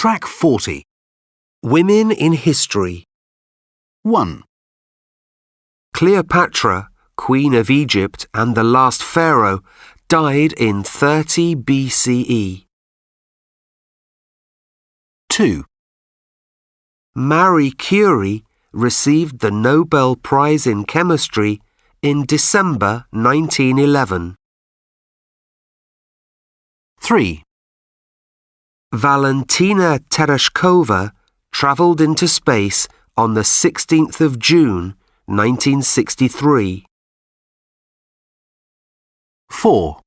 Track 40. Women in History. 1, Cleopatra, Queen of Egypt and the last pharaoh, died in 30 BCE. 2, Marie Curie received the Nobel Prize in Chemistry in December 1911. 3, Valentina Tereshkova travelled into space on the 16th of June 1963. 4,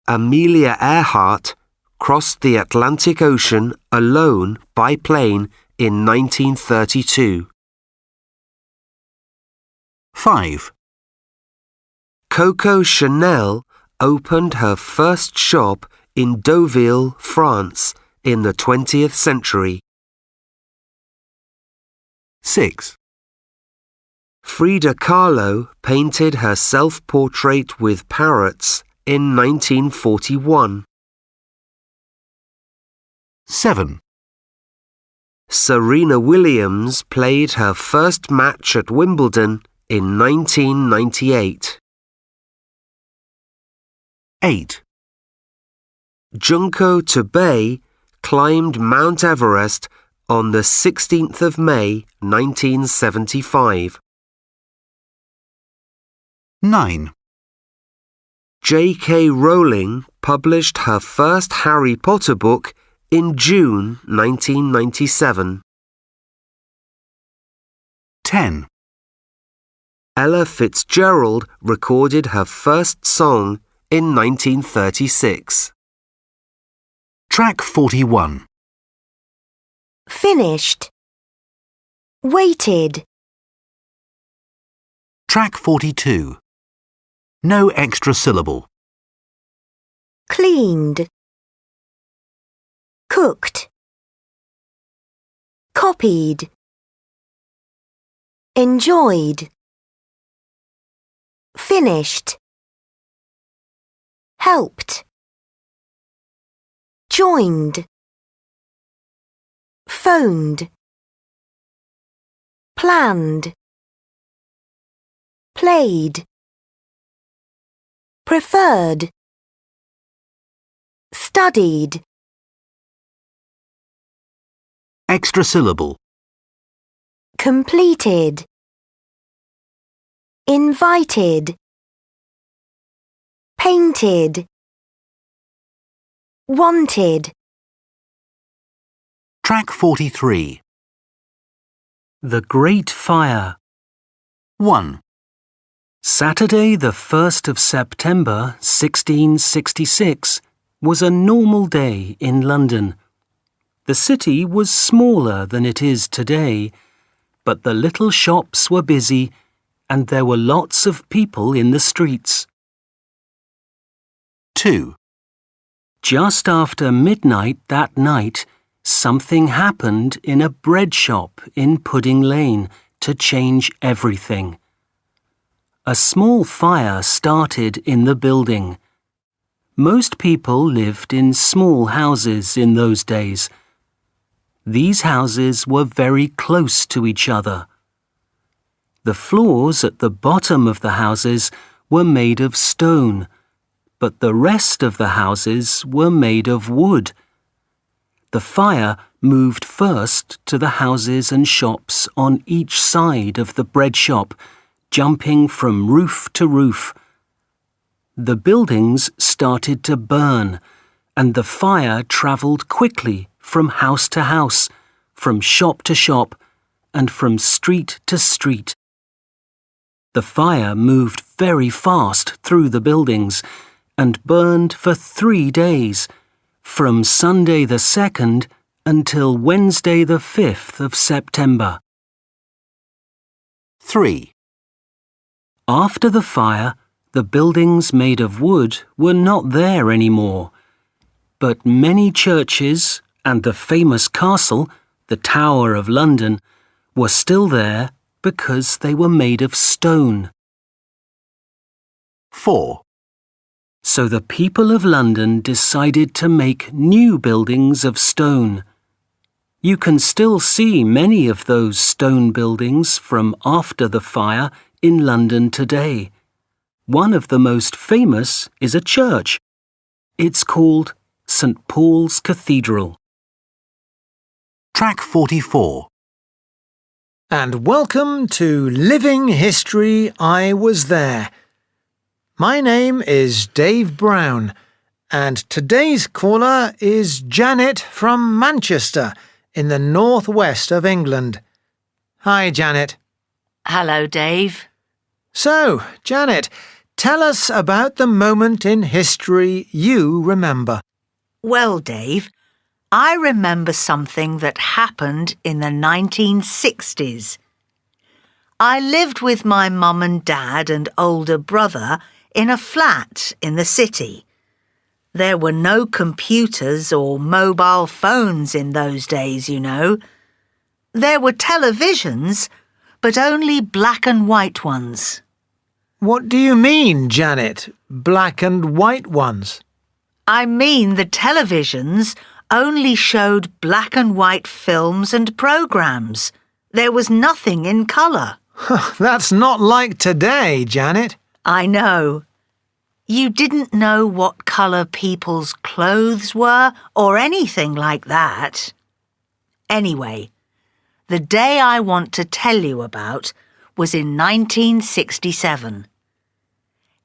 Amelia Earhart crossed the Atlantic Ocean alone by plane in 1932. 5, Coco Chanel opened her first shop in Deauville, France, in the 20th century. 6, Frida Kahlo painted her self-portrait with parrots in 1941. 7, Serena Williams played her first match at Wimbledon in 1998. 8, Junko Tabei climbed Mount Everest on the 16th of May 1975. 9, J.K. Rowling published her first Harry Potter book in June 1997. 10, Ella Fitzgerald recorded her first song in 1936. Track 41. Finished. Waited. Track 42. No extra syllable. Cleaned. Cooked. Copied. Enjoyed. Finished. Helped. Joined. Phoned. Planned. Played. Preferred. Studied. Extra syllable. Completed. Invited. Painted. Wanted. Track 43. The Great Fire. 1, Saturday, the 1st of September, 1666, was a normal day in London. The city was smaller than it is today, but the little shops were busy and there were lots of people in the streets. 2, Just after midnight that night, something happened in a bread shop in Pudding Lane to change everything. A small fire started in the building. Most people lived in small houses in those days. These houses were very close to each other. The floors at the bottom of the houses were made of stone, but the rest of the houses were made of wood. The fire moved first to the houses and shops on each side of the bread shop, jumping from roof to roof. The buildings started to burn, and the fire travelled quickly from house to house, from shop to shop, and from street to street. The fire moved very fast through the buildings and burned for 3 days, from Sunday the 2nd until Wednesday the 5th of September. 3, After the fire, the buildings made of wood were not there anymore, but many churches and the famous castle, the Tower of London, were still there because they were made of stone. 4, So the people of London decided to make new buildings of stone. You can still see many of those stone buildings from after the fire in London today. One of the most famous is a church. It's called St. Paul's Cathedral. Track 44. And welcome to Living History I Was There. My name is Dave Brown, and today's caller is Janet from Manchester in the northwest of England. Hi, Janet. Hello, Dave. So, Janet, tell us about the moment in history you remember. Well, Dave, I remember something that happened in the 1960s. I lived with my mum and dad and older brother in a flat in the city. There were no computers or mobile phones in those days, you know. There were televisions, but only black and white ones. What do you mean, Janet? Black and white ones? I mean the televisions only showed black and white films and programs. There was nothing in colour. That's not like today, Janet. I know. You didn't know what colour people's clothes were or anything like that. Anyway, the day I want to tell you about was in 1967.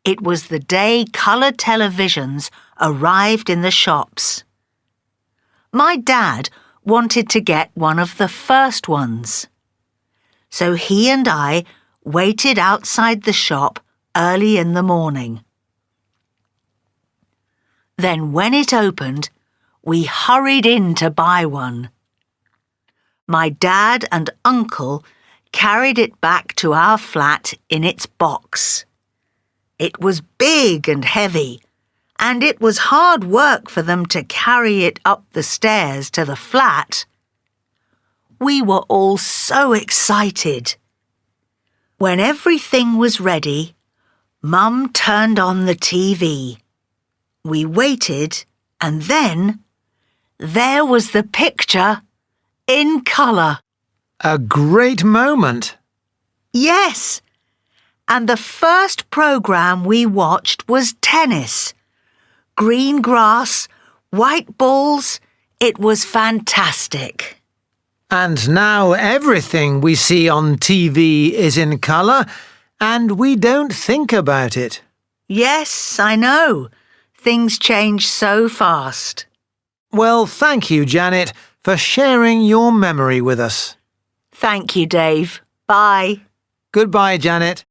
It was the day colour televisions arrived in the shops. My dad wanted to get one of the first ones. So he and I waited outside the shop early in the morning. Then when it opened, we hurried in to buy one. My dad and uncle carried it back to our flat in its box. It was big and heavy, and it was hard work for them to carry it up the stairs to the flat. We were all so excited. When everything was ready, Mum turned on the TV. We waited, and then there was the picture in colour. A great moment. Yes, and the first programme we watched was tennis. Green grass, white balls, it was fantastic. And now everything we see on TV is in colour, and we don't think about it. Yes, I know. Things change so fast. Well, thank you, Janet, for sharing your memory with us. Thank you, Dave. Bye. Goodbye, Janet.